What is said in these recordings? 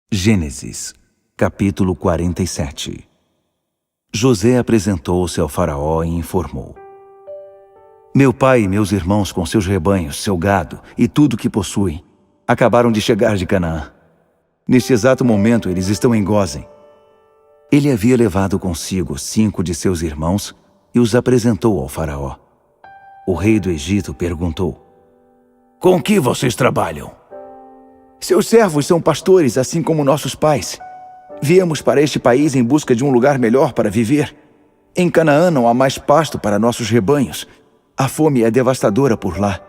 Gênesis, capítulo 47. José apresentou-se ao faraó e informou: Meu pai e meus irmãos com seus rebanhos, seu gado e tudo que possuem, acabaram de chegar de Canaã. Neste exato momento eles estão em Gósen. Ele havia levado consigo 5 de seus irmãos e os apresentou ao faraó. O rei do Egito perguntou: Com que vocês trabalham? Seus servos são pastores, assim como nossos pais. Viemos para este país em busca de um lugar melhor para viver. Em Canaã não há mais pasto para nossos rebanhos. A fome é devastadora por lá.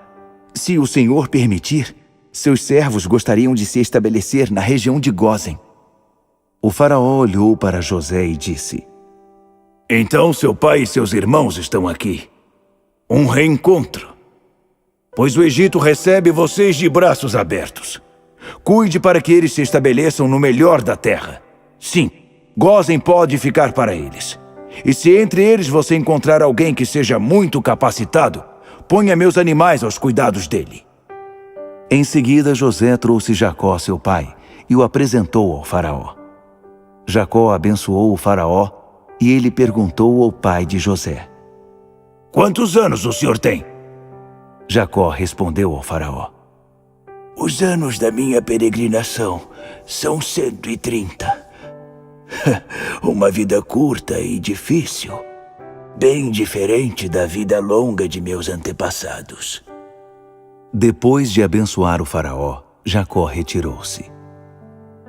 Se o Senhor permitir, seus servos gostariam de se estabelecer na região de Gósen. O faraó olhou para José e disse: Então seu pai e seus irmãos estão aqui. Um reencontro. Pois o Egito recebe vocês de braços abertos. Cuide para que eles se estabeleçam no melhor da terra. Sim, Gósen pode ficar para eles. E se entre eles você encontrar alguém que seja muito capacitado, ponha meus animais aos cuidados dele. Em seguida, José trouxe Jacó, seu pai, e o apresentou ao faraó. Jacó abençoou o faraó e ele perguntou ao pai de José: Quantos anos o senhor tem? Jacó respondeu ao faraó: Os anos da minha peregrinação são 130. Uma vida curta e difícil, bem diferente da vida longa de meus antepassados. Depois de abençoar o faraó, Jacó retirou-se.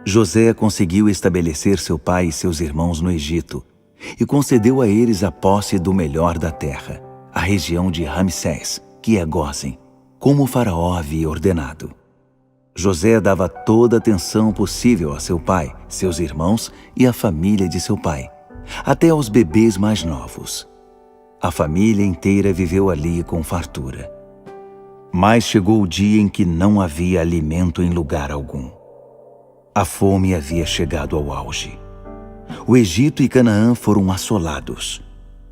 José conseguiu estabelecer seu pai e seus irmãos no Egito e concedeu a eles a posse do melhor da terra, a região de Ramsés, que é Gósen, como o faraó havia ordenado. José dava toda a atenção possível a seu pai, seus irmãos e a família de seu pai, até aos bebês mais novos. A família inteira viveu ali com fartura. Mas chegou o dia em que não havia alimento em lugar algum. A fome havia chegado ao auge. O Egito e Canaã foram assolados.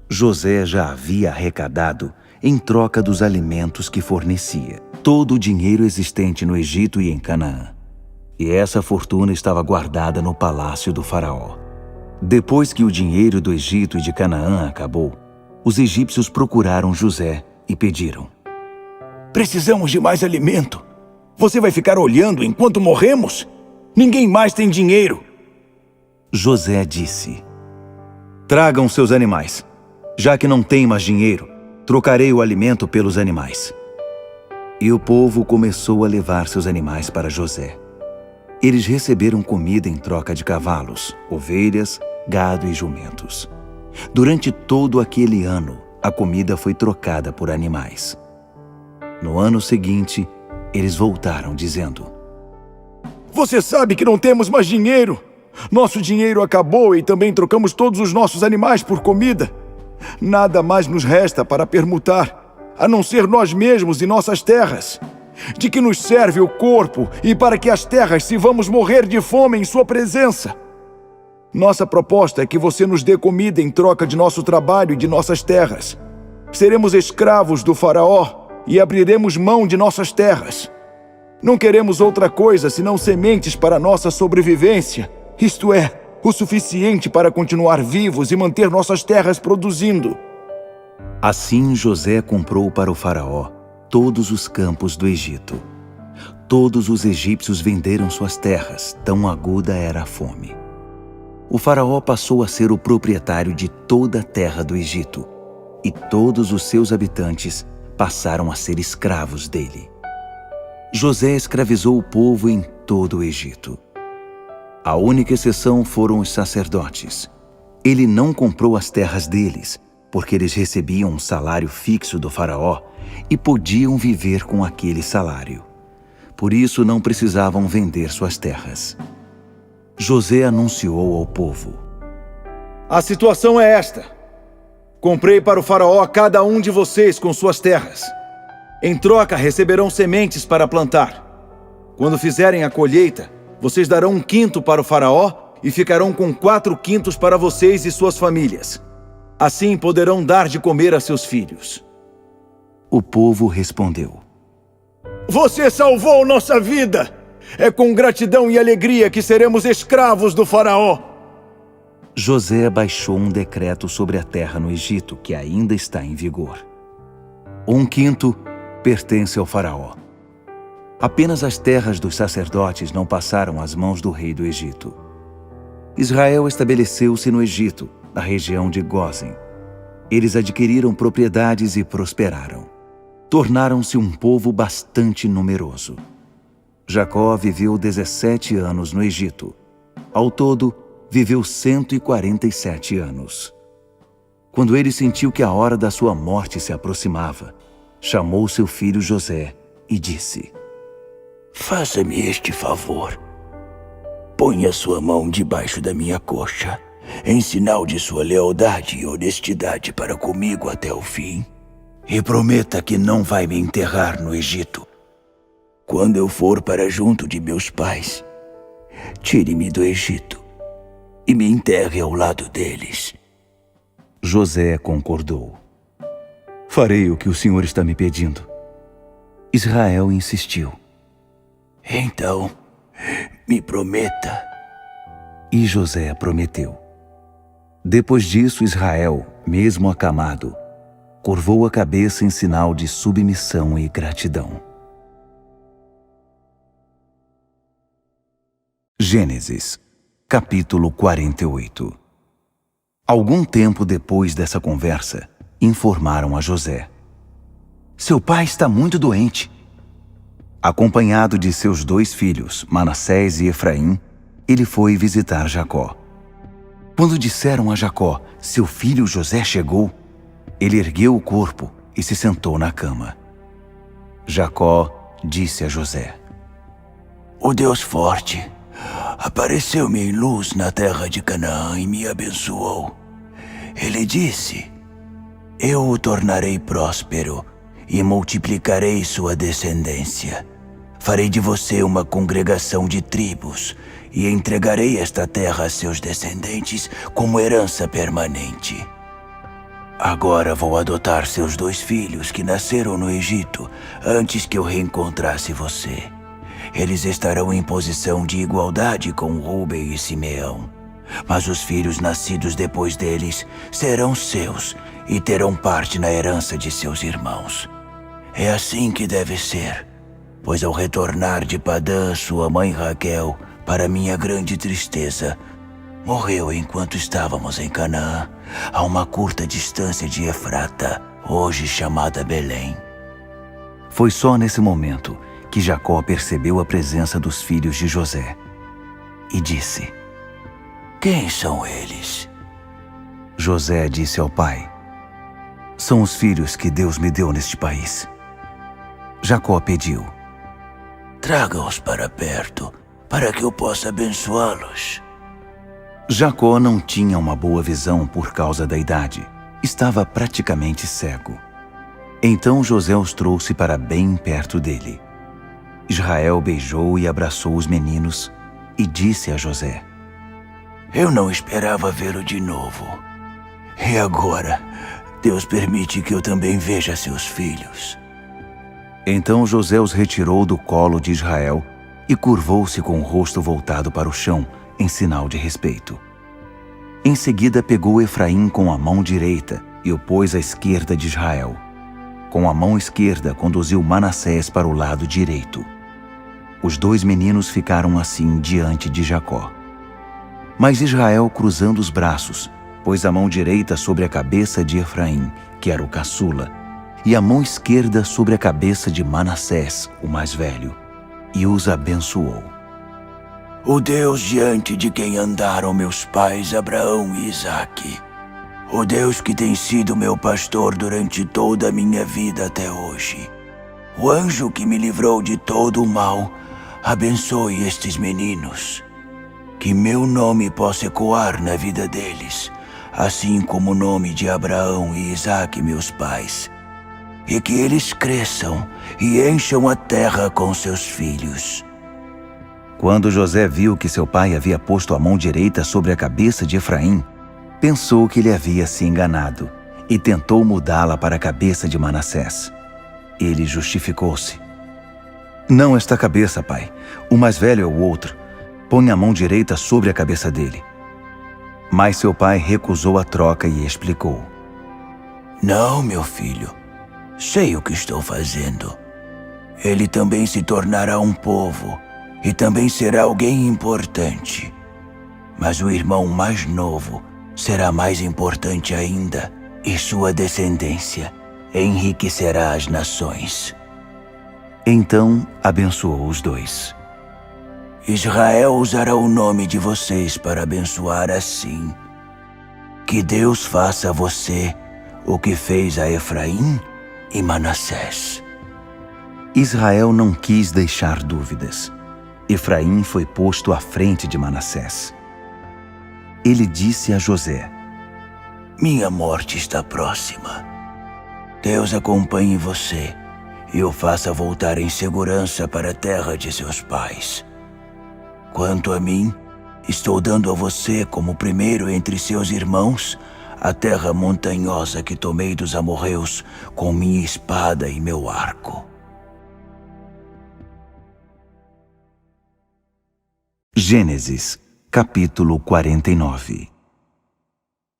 José já havia arrecadado, em troca dos alimentos que fornecia, todo o dinheiro existente no Egito e em Canaã. E essa fortuna estava guardada no palácio do faraó. Depois que o dinheiro do Egito e de Canaã acabou, os egípcios procuraram José e pediram: Precisamos de mais alimento. Você vai ficar olhando enquanto morremos? Ninguém mais tem dinheiro. José disse: Tragam seus animais. Já que não tem mais dinheiro, trocarei o alimento pelos animais. E o povo começou a levar seus animais para José. Eles receberam comida em troca de cavalos, ovelhas, gado e jumentos. Durante todo aquele ano, a comida foi trocada por animais. No ano seguinte, eles voltaram dizendo: Você sabe que não temos mais dinheiro. Nosso dinheiro acabou e também trocamos todos os nossos animais por comida. Nada mais nos resta para permutar, a não ser nós mesmos e nossas terras. De que nos serve o corpo e para que as terras se vamos morrer de fome em sua presença? Nossa proposta é que você nos dê comida em troca de nosso trabalho e de nossas terras. Seremos escravos do faraó e abriremos mão de nossas terras. Não queremos outra coisa senão sementes para nossa sobrevivência, isto é, o suficiente para continuar vivos e manter nossas terras produzindo. Assim José comprou para o faraó todos os campos do Egito. Todos os egípcios venderam suas terras, tão aguda era a fome. O faraó passou a ser o proprietário de toda a terra do Egito, e todos os seus habitantes passaram a ser escravos dele. José escravizou o povo em todo o Egito. A única exceção foram os sacerdotes. Ele não comprou as terras deles, porque eles recebiam um salário fixo do faraó e podiam viver com aquele salário. Por isso não precisavam vender suas terras. José anunciou ao povo: A situação é esta. Comprei para o faraó cada um de vocês com suas terras. Em troca receberão sementes para plantar. Quando fizerem a colheita, vocês darão 1/5 para o faraó e ficarão com 4/5 para vocês e suas famílias. Assim poderão dar de comer a seus filhos. O povo respondeu: Você salvou nossa vida! É com gratidão e alegria que seremos escravos do faraó. José baixou um decreto sobre a terra no Egito, que ainda está em vigor. 1/5 pertence ao faraó. Apenas as terras dos sacerdotes não passaram às mãos do rei do Egito. Israel estabeleceu-se no Egito, na região de Gósen. Eles adquiriram propriedades e prosperaram. Tornaram-se um povo bastante numeroso. Jacó viveu 17 anos no Egito. Ao todo, viveu 147 anos. Quando ele sentiu que a hora da sua morte se aproximava, chamou seu filho José e disse: Faça-me este favor. Ponha sua mão debaixo da minha coxa, em sinal de sua lealdade e honestidade para comigo até o fim. E prometa que não vai me enterrar no Egito. Quando eu for para junto de meus pais, tire-me do Egito e me enterre ao lado deles. José concordou. Farei o que o senhor está me pedindo. Israel insistiu. Então, me prometa. E José prometeu. Depois disso, Israel, mesmo acamado, curvou a cabeça em sinal de submissão e gratidão. Gênesis, capítulo 48. Algum tempo depois dessa conversa, informaram a José: seu pai está muito doente. Acompanhado de seus 2 filhos, Manassés e Efraim, ele foi visitar Jacó. Quando disseram a Jacó: seu filho José chegou, ele ergueu o corpo e se sentou na cama. Jacó disse a José: O Deus forte apareceu-me em luz na terra de Canaã e me abençoou. Ele disse: eu o tornarei próspero e multiplicarei sua descendência. Farei de você uma congregação de tribos e entregarei esta terra a seus descendentes como herança permanente. Agora vou adotar seus 2 filhos que nasceram no Egito antes que eu reencontrasse você. Eles estarão em posição de igualdade com Rúben e Simeão. Mas os filhos nascidos depois deles serão seus e terão parte na herança de seus irmãos. É assim que deve ser, pois ao retornar de Padã, sua mãe Raquel, para minha grande tristeza, morreu enquanto estávamos em Canaã, a uma curta distância de Efrata, hoje chamada Belém. Foi só nesse momento que Jacó percebeu a presença dos filhos de José e disse: quem são eles? José disse ao pai: são os filhos que Deus me deu neste país. Jacó pediu: traga-os para perto, para que eu possa abençoá-los. Jacó não tinha uma boa visão por causa da idade. Estava praticamente cego. Então José os trouxe para bem perto dele. Israel beijou e abraçou os meninos e disse a José: eu não esperava vê-lo de novo. E agora, Deus permite que eu também veja seus filhos. Então José os retirou do colo de Israel e curvou-se com o rosto voltado para o chão, em sinal de respeito. Em seguida pegou Efraim com a mão direita e o pôs à esquerda de Israel. Com a mão esquerda conduziu Manassés para o lado direito. Os 2 meninos ficaram assim diante de Jacó. Mas Israel, cruzando os braços, pôs a mão direita sobre a cabeça de Efraim, que era o caçula, e a mão esquerda sobre a cabeça de Manassés, o mais velho, e os abençoou. O Deus diante de quem andaram meus pais Abraão e Isaque, o Deus que tem sido meu pastor durante toda a minha vida até hoje, o anjo que me livrou de todo o mal, abençoe estes meninos. Que meu nome possa ecoar na vida deles, assim como o nome de Abraão e Isaque, meus pais. E que eles cresçam e encham a terra com seus filhos. Quando José viu que seu pai havia posto a mão direita sobre a cabeça de Efraim, pensou que ele havia se enganado e tentou mudá-la para a cabeça de Manassés. Ele justificou-se: Não esta cabeça, pai. O mais velho é o outro. Põe a mão direita sobre a cabeça dele. Mas seu pai recusou a troca e explicou. Não, meu filho. Sei o que estou fazendo. Ele também se tornará um povo e também será alguém importante. Mas o irmão mais novo será mais importante ainda, e sua descendência enriquecerá as nações. Então abençoou os dois. Israel usará o nome de vocês para abençoar assim. Que Deus faça a você o que fez a Efraim e Manassés. Israel não quis deixar dúvidas. Efraim foi posto à frente de Manassés. Ele disse a José: Minha morte está próxima. Deus acompanhe você e o faça voltar em segurança para a terra de seus pais. Quanto a mim, estou dando a você como primeiro entre seus irmãos a terra montanhosa que tomei dos amorreus com minha espada e meu arco. Gênesis, capítulo 49.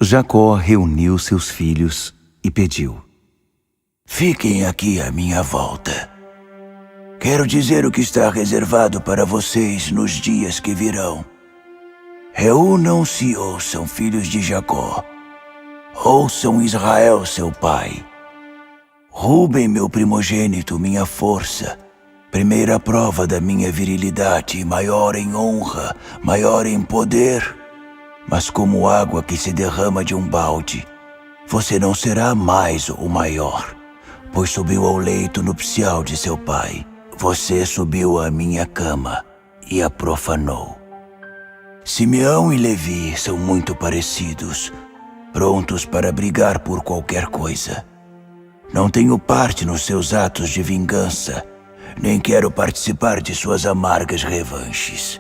Jacó reuniu seus filhos e pediu: Fiquem aqui à minha volta. Quero dizer o que está reservado para vocês nos dias que virão. Reúnam-se e ouçam, filhos de Jacó. Ouçam Israel, seu pai. Rúben, meu primogênito, minha força. Primeira prova da minha virilidade, maior em honra, maior em poder. Mas como água que se derrama de um balde, você não será mais o maior, pois subiu ao leito nupcial de seu pai. Você subiu à minha cama e a profanou. Simeão e Levi são muito parecidos, prontos para brigar por qualquer coisa. Não tenho parte nos seus atos de vingança, nem quero participar de suas amargas revanches.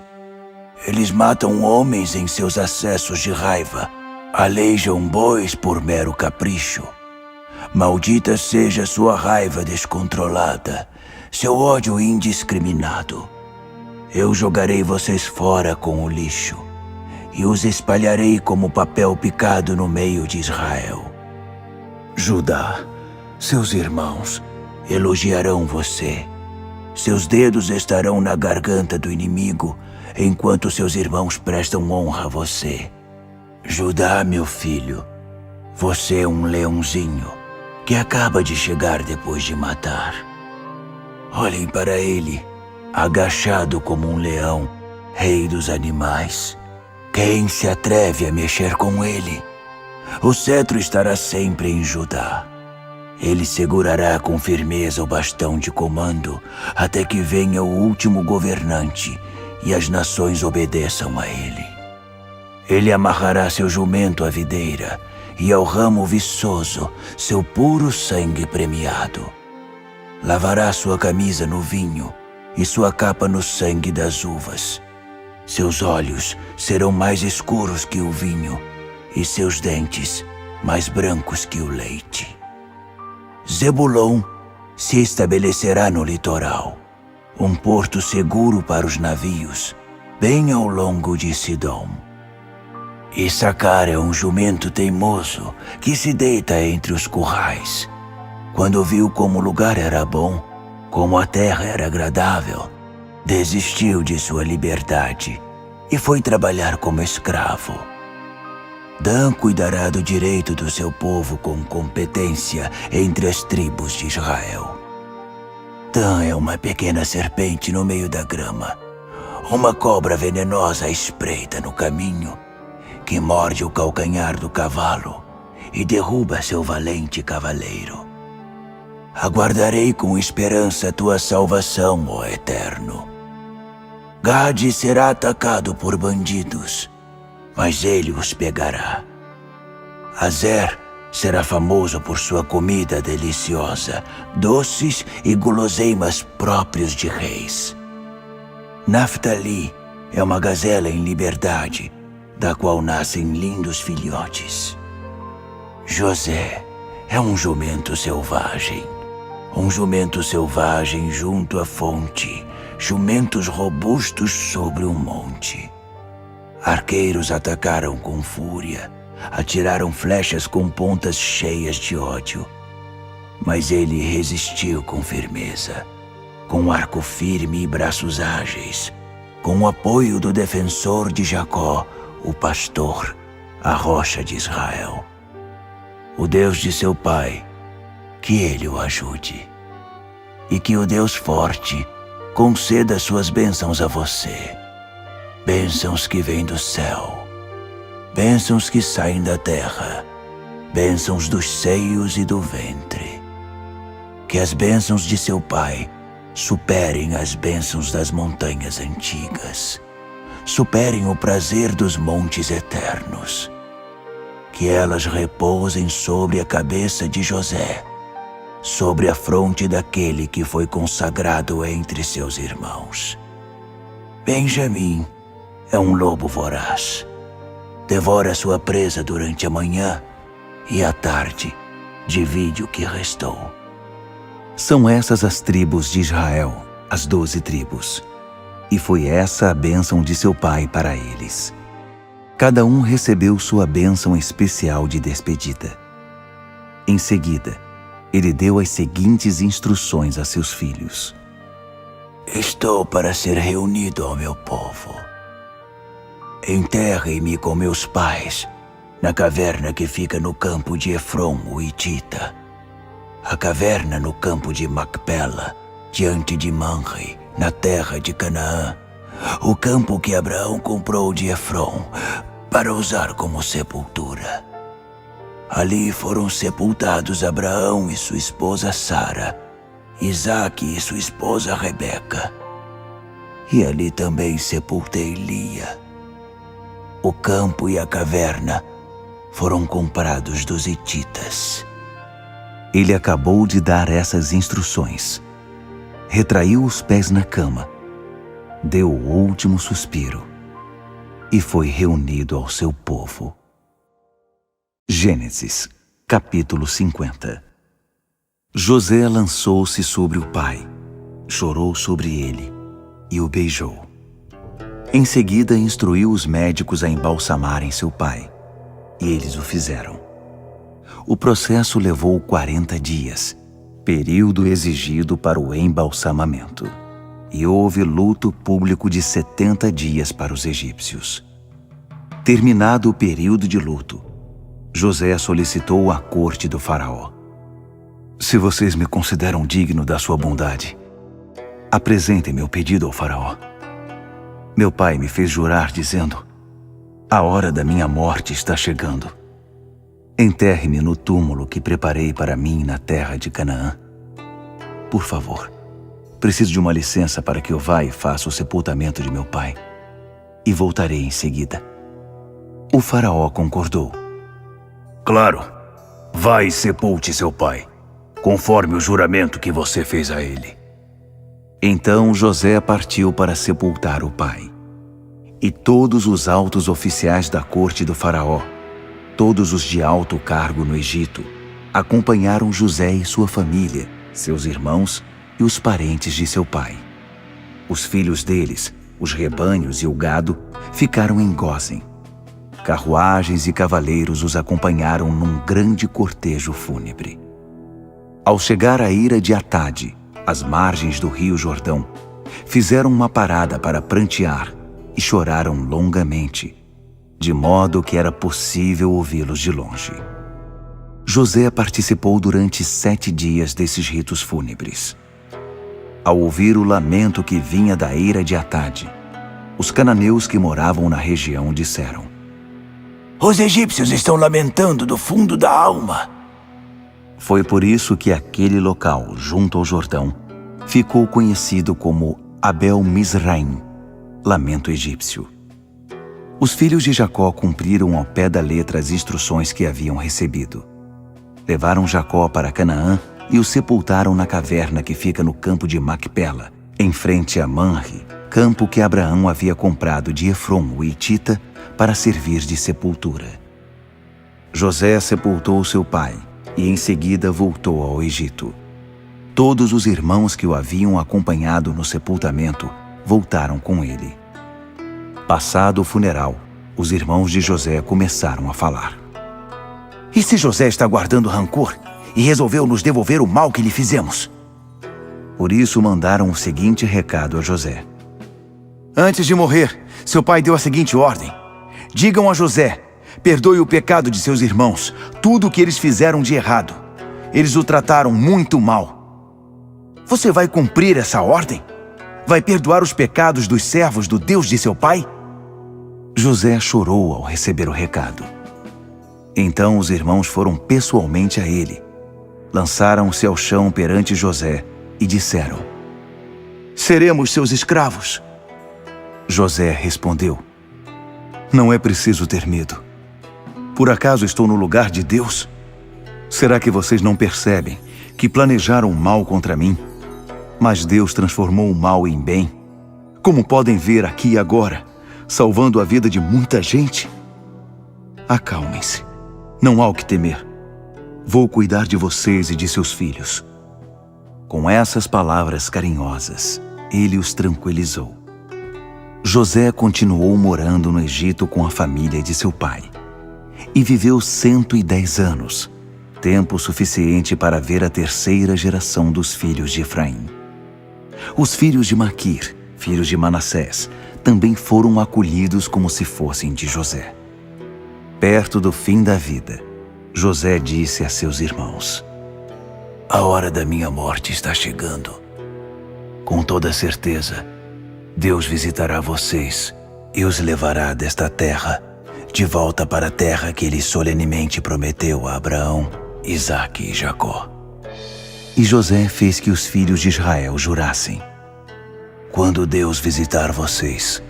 Eles matam homens em seus acessos de raiva, aleijam bois por mero capricho. Maldita seja sua raiva descontrolada, seu ódio indiscriminado. Eu jogarei vocês fora com o lixo e os espalharei como papel picado no meio de Israel. Judá, seus irmãos elogiarão você. Seus dedos estarão na garganta do inimigo, enquanto seus irmãos prestam honra a você. Judá, meu filho, você é um leãozinho que acaba de chegar depois de matar. Olhem para ele, agachado como um leão, rei dos animais. Quem se atreve a mexer com ele? O cetro estará sempre em Judá. Ele segurará com firmeza o bastão de comando até que venha o último governante e as nações obedeçam a ele. Ele amarrará seu jumento à videira e ao ramo viçoso seu puro sangue premiado. Lavará sua camisa no vinho e sua capa no sangue das uvas. Seus olhos serão mais escuros que o vinho e seus dentes mais brancos que o leite. Zebulon se estabelecerá no litoral, um porto seguro para os navios, bem ao longo de Sidom. Issacar é um jumento teimoso que se deita entre os currais. Quando viu como o lugar era bom, como a terra era agradável, desistiu de sua liberdade e foi trabalhar como escravo. Dan cuidará do direito do seu povo com competência entre as tribos de Israel. Dan é uma pequena serpente no meio da grama, uma cobra venenosa espreita no caminho, que morde o calcanhar do cavalo e derruba seu valente cavaleiro. Aguardarei com esperança tua salvação, ó Eterno. Gade será atacado por bandidos, mas ele os pegará. Azer será famoso por sua comida deliciosa, doces e guloseimas próprios de reis. Naftali é uma gazela em liberdade, da qual nascem lindos filhotes. José é um jumento selvagem, um jumento selvagem junto à fonte, jumentos robustos sobre um monte. Arqueiros atacaram com fúria, atiraram flechas com pontas cheias de ódio. Mas ele resistiu com firmeza, com arco firme e braços ágeis, com o apoio do defensor de Jacó, o pastor, a rocha de Israel. O Deus de seu pai, que ele o ajude. E que o Deus forte conceda suas bênçãos a você. Bênçãos que vêm do céu. Bênçãos que saem da terra. Bênçãos dos seios e do ventre. Que as bênçãos de seu pai superem as bênçãos das montanhas antigas. Superem o prazer dos montes eternos. Que elas repousem sobre a cabeça de José, sobre a fronte daquele que foi consagrado entre seus irmãos. Benjamim é um lobo voraz. Devora sua presa durante a manhã e à tarde divide o que restou. São essas as tribos de Israel, as 12 tribos. E foi essa a bênção de seu pai para eles. Cada um recebeu sua bênção especial de despedida. Em seguida, ele deu as seguintes instruções a seus filhos. Estou para ser reunido ao meu povo. Enterrem-me com meus pais na caverna que fica no campo de Efron, o Hitita. A caverna no campo de Macpela, diante de Manre, na terra de Canaã. O campo que Abraão comprou de Efron para usar como sepultura. Ali foram sepultados Abraão e sua esposa Sara, Isaque e sua esposa Rebeca. E ali também sepultei Lia. O campo e a caverna foram comprados dos hititas. Ele acabou de dar essas instruções. Retraiu os pés na cama, deu o último suspiro e foi reunido ao seu povo. Gênesis, capítulo 50. José lançou-se sobre o pai, chorou sobre ele e o beijou. Em seguida, instruiu os médicos a embalsamarem seu pai, e eles o fizeram. O processo levou 40 dias, período exigido para o embalsamamento, e houve luto público de 70 dias para os egípcios. Terminado o período de luto, José solicitou à corte do faraó: se vocês me consideram digno da sua bondade, apresentem meu pedido ao faraó. Meu pai me fez jurar dizendo: a hora da minha morte está chegando. Enterre-me no túmulo que preparei para mim na terra de Canaã. Por favor, preciso de uma licença para que eu vá e faça o sepultamento de meu pai, e voltarei em seguida. O faraó concordou. Claro, vá e sepulte seu pai, conforme o juramento que você fez a ele. Então José partiu para sepultar o pai. E todos os altos oficiais da corte do faraó, todos os de alto cargo no Egito, acompanharam José e sua família, seus irmãos e os parentes de seu pai. Os filhos deles, os rebanhos e o gado, ficaram em Gósen. Carruagens e cavaleiros os acompanharam num grande cortejo fúnebre. Ao chegar à ira de Atade, às margens do rio Jordão, fizeram uma parada para prantear e choraram longamente, de modo que era possível ouvi-los de longe. José participou durante 7 dias desses ritos fúnebres. Ao ouvir o lamento que vinha da ira de Atade, os cananeus que moravam na região disseram: os egípcios estão lamentando do fundo da alma. Foi por isso que aquele local, junto ao Jordão, ficou conhecido como Abel Mizraim, lamento egípcio. Os filhos de Jacó cumpriram ao pé da letra as instruções que haviam recebido. Levaram Jacó para Canaã e o sepultaram na caverna que fica no campo de Macpela, em frente a Manre, campo que Abraão havia comprado de Efron, o Hitita, para servir de sepultura. José sepultou seu pai e em seguida voltou ao Egito. todos os irmãos que o haviam acompanhado no sepultamento voltaram com ele. Passado o funeral, os irmãos de José começaram a falar. E se José está guardando rancor e resolveu nos devolver o mal que lhe fizemos? Por isso mandaram o seguinte recado a José. Antes de morrer, seu pai deu a seguinte ordem. Digam a José, perdoe o pecado de seus irmãos, tudo o que eles fizeram de errado. Eles o trataram muito mal. Você vai cumprir essa ordem? Vai perdoar os pecados dos servos do Deus de seu pai? José chorou ao receber o recado. Então os irmãos foram pessoalmente a ele. Lançaram-se ao chão perante José e disseram: Seremos seus escravos. José respondeu: Não é preciso ter medo. Por acaso estou no lugar de Deus? Será que vocês não percebem que planejaram mal contra mim? Mas Deus transformou o mal em bem. Como podem ver aqui e agora, salvando a vida de muita gente? Acalmem-se. Não há o que temer. Vou cuidar de vocês e de seus filhos. Com essas palavras carinhosas, ele os tranquilizou. José continuou morando no Egito com a família de seu pai. E viveu 110 anos, tempo suficiente para ver a terceira geração dos filhos de Efraim. Os filhos de Maquir, filhos de Manassés, também foram acolhidos como se fossem de José. Perto do fim da vida, José disse a seus irmãos: A hora da minha morte está chegando. Com toda certeza, Deus visitará vocês e os levará desta terra de volta para a terra que ele solenemente prometeu a Abraão, Isaque e Jacó. E José fez que os filhos de Israel jurassem: Quando Deus visitar vocês,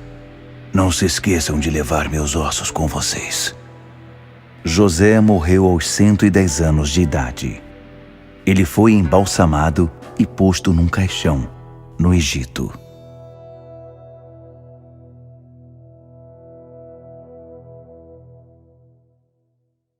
não se esqueçam de levar meus ossos com vocês. José morreu aos 110 anos de idade. Ele foi embalsamado e posto num caixão, no Egito.